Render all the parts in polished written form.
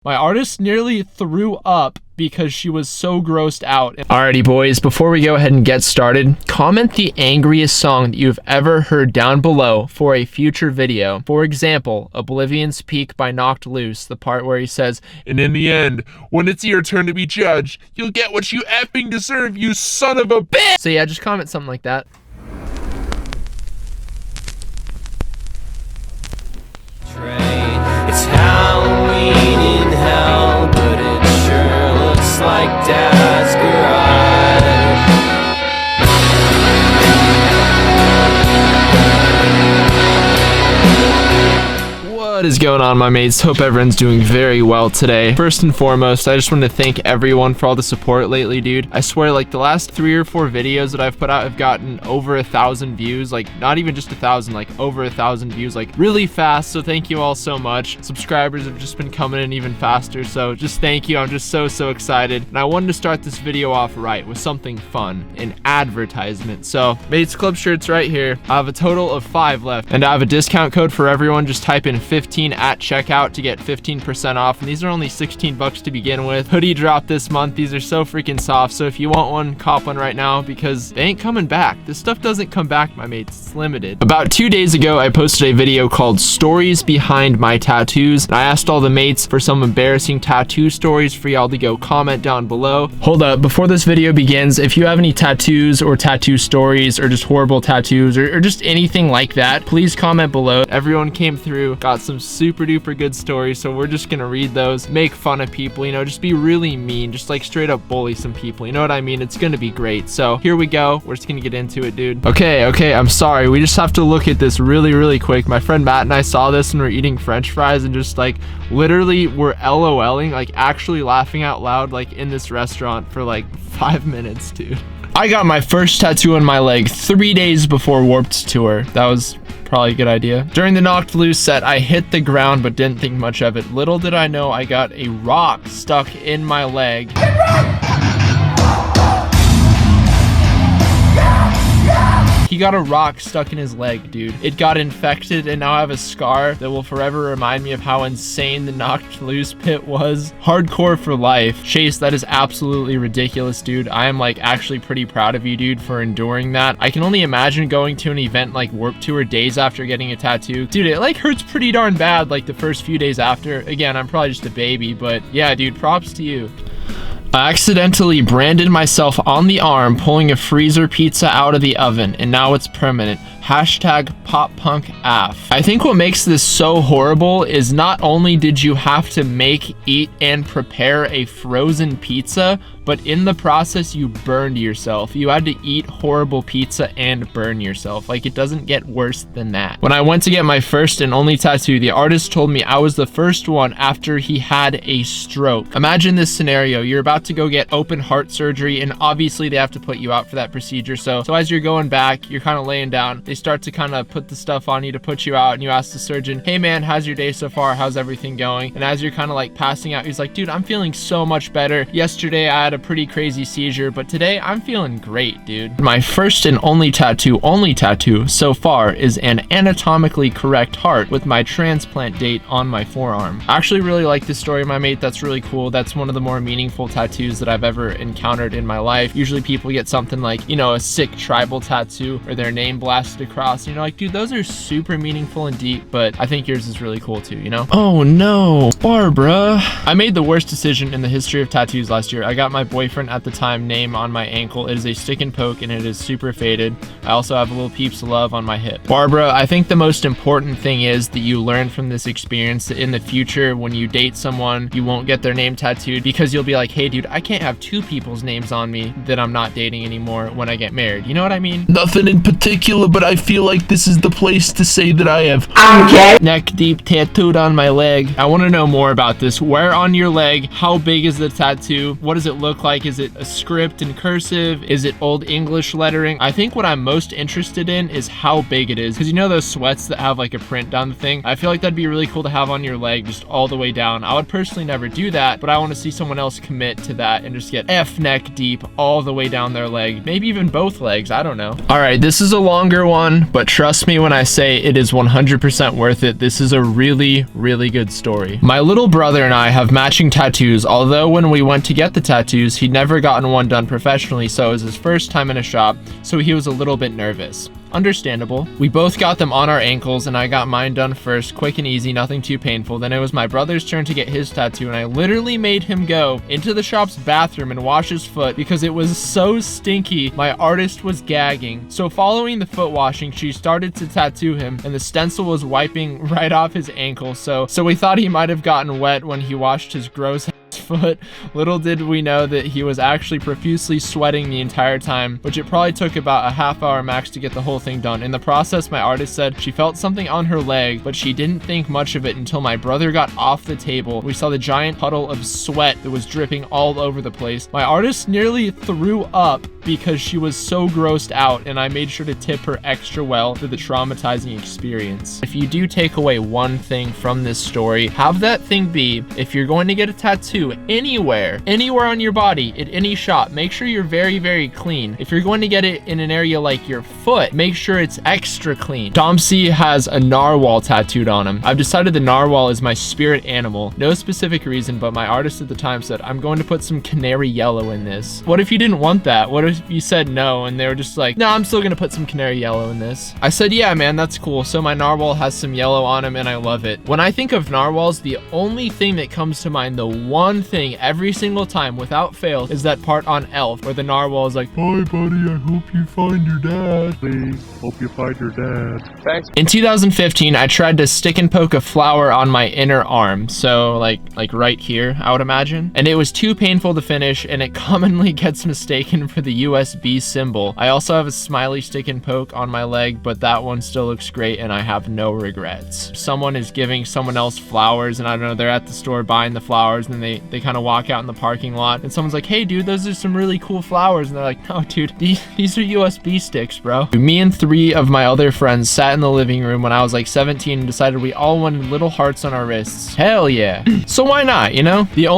My artist nearly threw up because she was so grossed out. Alrighty boys, before we go ahead and get started, comment the angriest song that you've ever heard down below for a future video. For example, Oblivion's Peak by Knocked Loose, the part where he says, "And in the end, when it's your turn to be judged, you'll get what you effing deserve, you son of a bitch!" So yeah, just comment something like that. It's Halloween in hell, but it sure looks like Dad's garage. What is going on, my mates? Hope everyone's doing very well today. First and foremost, I just want to thank everyone for all the support lately, dude. I swear, like, the last 3 or 4 videos that I've put out have gotten over 1,000 views. Like, not even just 1,000, like over 1,000 views, like really fast. So thank you all so much. Subscribers have just been coming in even faster. So just thank you. I'm just so excited. And I wanted to start this video off right with something fun, an advertisement. So Mates Club shirts right here. I have a total of 5 left, and I have a discount code for everyone. Just type in 15 at checkout to get 15% off, and these are only 16 bucks to begin with. Hoodie dropped this month. These are so freaking soft, so if you want one, cop one right now because they ain't coming back. This stuff doesn't come back, my mates. It's limited. About 2 days ago, I posted a video called Stories Behind My Tattoos, and I asked all the mates for some embarrassing tattoo stories for y'all to go comment down below. Hold up, before this video begins, if you have any tattoos or tattoo stories or just horrible tattoos or just anything like that, please comment below. Everyone came through, got some super duper good stories, so we're just gonna read those, make fun of people, you know, just be really mean, just like straight up bully some people, you know what I mean? It's gonna be great. So here we go. We're just gonna get into it, dude. Okay, I'm sorry. We just have to look at this really quick. My friend Matt and I saw this and we're eating French fries and just like literally we're LOLing, like actually laughing out loud, like in this restaurant for like 5 minutes, dude. I got my first tattoo on my leg 3 days before Warped Tour. That was probably a good idea. During the Knocked Loose set, I hit the ground but didn't think much of it. Little did I know I got a rock stuck in my leg. He got a rock stuck in his leg, dude. It got infected and now I have a scar that will forever remind me of how insane the Knocked Loose pit was. Hardcore for life. Chase, that is absolutely ridiculous, dude. I am like actually pretty proud of you, dude, for enduring that. I can only imagine going to an event like Warped Tour days after getting a tattoo. Dude, it like hurts pretty darn bad like the first few days after. Again, I'm probably just a baby, but yeah, dude, props to you. I accidentally branded myself on the arm pulling a freezer pizza out of the oven, and now it's permanent. Hashtag PopPunkAF. I think what makes this so horrible is not only did you have to make, eat, and prepare a frozen pizza, but in the process you burned yourself. You had to eat horrible pizza and burn yourself. Like, it doesn't get worse than that. When I went to get my first and only tattoo, the artist told me I was the first one after he had a stroke. Imagine this scenario. You're about to go get open heart surgery, and obviously they have to put you out for that procedure. So as you're going back, you're kind of laying down. They start to kind of put the stuff on you to put you out, and you ask the surgeon, "Hey man, how's your day so far? How's everything going?" And as you're kind of like passing out, he's like, "Dude, I'm feeling so much better. Yesterday I had a pretty crazy seizure, but today I'm feeling great, dude." My first and only tattoo so far is an anatomically correct heart with my transplant date on my forearm. I actually really like this story, my mate. That's really cool. That's one of the more meaningful tattoos that I've ever encountered in my life. Usually people get something like, you know, a sick tribal tattoo or their name blasted across. You know, like, dude, those are super meaningful and deep, but I think yours is really cool too, you know? Oh no, Barbara. I made the worst decision in the history of tattoos last year. I got my boyfriend at the time name on my ankle. It is a stick and poke and it is super faded. I also have a little peeps of love on my hip. Barbara, I think the most important thing is that you learn from this experience that in the future when you date someone, you won't get their name tattooed because you'll be like, "Hey dude, I can't have 2 people's names on me that I'm not dating anymore when I get married." You know what I mean? Nothing in particular, but I feel like this is the place to say that I have neck deep tattooed on my leg. I want to know more about this. Where on your leg? How big is the tattoo? What does it look like? Is it a script in cursive? Is it old English lettering? I think what I'm most interested in is how big it is, because you know those sweats that have like a print down the thing? I feel like that'd be really cool to have on your leg just all the way down. I would personally never do that, but I want to see someone else commit to that and just get F neck deep all the way down their leg, maybe even both legs. I don't know. All right, this is a longer one. one, but trust me when I say it is 100% worth it. This is a really, really good story. My little brother and I have matching tattoos, although when we went to get the tattoos, he'd never gotten one done professionally, so it was his first time in a shop, so he was a little bit nervous. Understandable. We both got them on our ankles, and I got mine done first, quick and easy, nothing too painful. Then it was my brother's turn to get his tattoo, and I literally made him go into the shop's bathroom and wash his foot because it was so stinky my artist was gagging. So following the foot washing, she started to tattoo him, and the stencil was wiping right off his ankle, so we thought he might have gotten wet when he washed his gross foot. Little did we know that he was actually profusely sweating the entire time, which it probably took about a half hour max to get the whole thing done. In the process, my artist said she felt something on her leg, but she didn't think much of it until my brother got off the table. We saw the giant puddle of sweat that was dripping all over the place. My artist nearly threw up because she was so grossed out, and I made sure to tip her extra well for the traumatizing experience. If you do take away one thing from this story, have that thing be, if you're going to get a tattoo anywhere on your body, at any shop, make sure you're very, very clean. If you're going to get it in an area like your foot, make sure it's extra clean. Domsey has a narwhal tattooed on him. I've decided the narwhal is my spirit animal. No specific reason, but my artist at the time said, I'm going to put some canary yellow in this. What if you didn't want that? What if you said no and they were just like, no, I'm still gonna put some canary yellow in this? I said, yeah, man, that's cool. So my narwhal has some yellow on him and I love it. When I think of narwhals, the only thing that comes to mind, the one thing every single time without fail, is that part on Elf where the narwhal is like, Hi, buddy, I hope you find your dad. Please, hope you find your dad. Thanks. In 2015, I tried to stick and poke a flower on my inner arm, so like right here, I would imagine, and it was too painful to finish, and it commonly gets mistaken for the USB symbol. I also have a smiley stick and poke on my leg, but that one still looks great and I have no regrets. Someone is giving someone else flowers, and I don't know, they're at the store buying the flowers, and then they kind of walk out in the parking lot, and someone's like, hey dude, those are some really cool flowers, and they're like, no dude, these are USB sticks, bro. Me and 3 of my other friends sat in the living room when I was like 17 and decided we all wanted little hearts on our wrists. Hell yeah. So why not, you know? The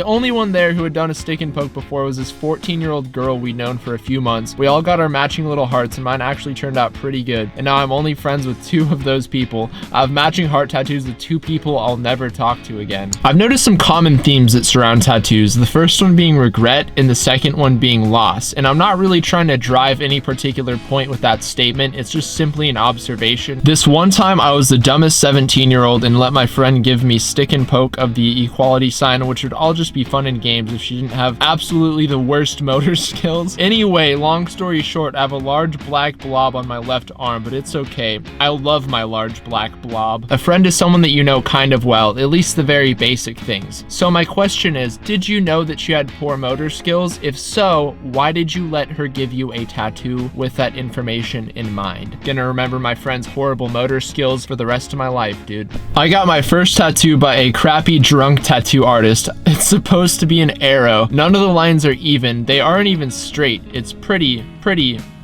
only one there who had done a stick and poke before was this 14-year-old girl we'd known for a few months. We all got our matching little hearts, and mine actually turned out pretty good. And now I'm only friends with 2 of those people. I have matching heart tattoos with 2 people I'll never talk to again. I've noticed some common themes that surround tattoos. The first one being regret, and the second one being loss. And I'm not really trying to drive any particular point with that statement. It's just simply an observation. This one time I was the dumbest 17-year-old and let my friend give me stick and poke of the equality sign, which would all just be fun in games if she didn't have absolutely the worst motor skills. Anyway, long story short, I have a large black blob on my left arm, but it's okay. I love my large black blob. A friend is someone that you know kind of well, at least the very basic things. So my question is, did you know that she had poor motor skills? If so, why did you let her give you a tattoo with that information in mind? Gonna remember my friend's horrible motor skills for the rest of my life, dude. I got my first tattoo by a crappy drunk tattoo artist. It's supposed to be an arrow. None of the lines are even. They aren't even straight. It's pretty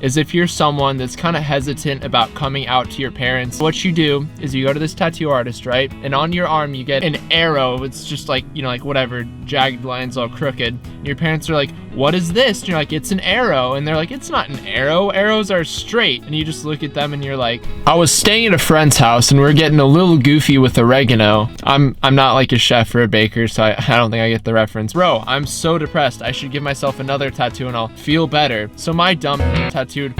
as if you're someone that's kind of hesitant about coming out to your parents. What you do is you go to this tattoo artist, right? And on your arm you get an arrow. It's just like, you know, like whatever, jagged lines all crooked. And your parents are like, what is this? And you're like, it's an arrow. And they're like, it's not an arrow. Arrows are straight. And you just look at them and you're like, I was staying at a friend's house and we're getting a little goofy with oregano. I'm not like a chef or a baker, so I don't think I get the reference. Bro, I'm so depressed. I should give myself another tattoo and I'll feel better. So my dumb tattooed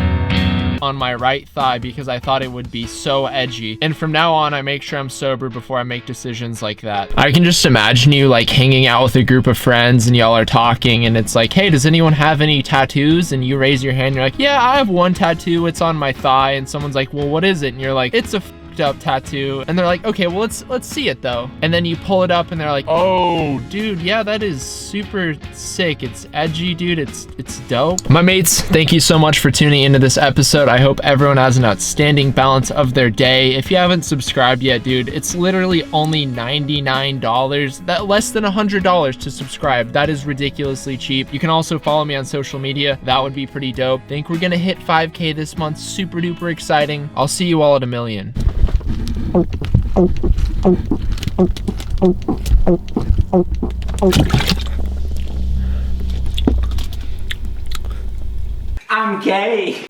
on my right thigh because I thought it would be so edgy. And from now on, I make sure I'm sober before I make decisions like that. I can just imagine you like hanging out with a group of friends and y'all are talking and it's like, hey, does anyone have any tattoos? And you raise your hand, you're like, yeah, I have one tattoo. It's on my thigh. And someone's like, well, what is it? And you're like, it's a up tattoo. And they're like, okay, well, let's see it though. And then you pull it up and they're like, oh dude, yeah, that is super sick. It's edgy, dude. It's dope. My mates, thank you so much for tuning into this episode. I hope everyone has an outstanding balance of their day. If you haven't subscribed yet, dude, it's literally only $99. That less than $100 to subscribe. That is ridiculously cheap. You can also follow me on social media. That would be pretty dope. Think we're gonna hit 5K this month. Super duper exciting. I'll see you all at 1,000,000. I'm gay.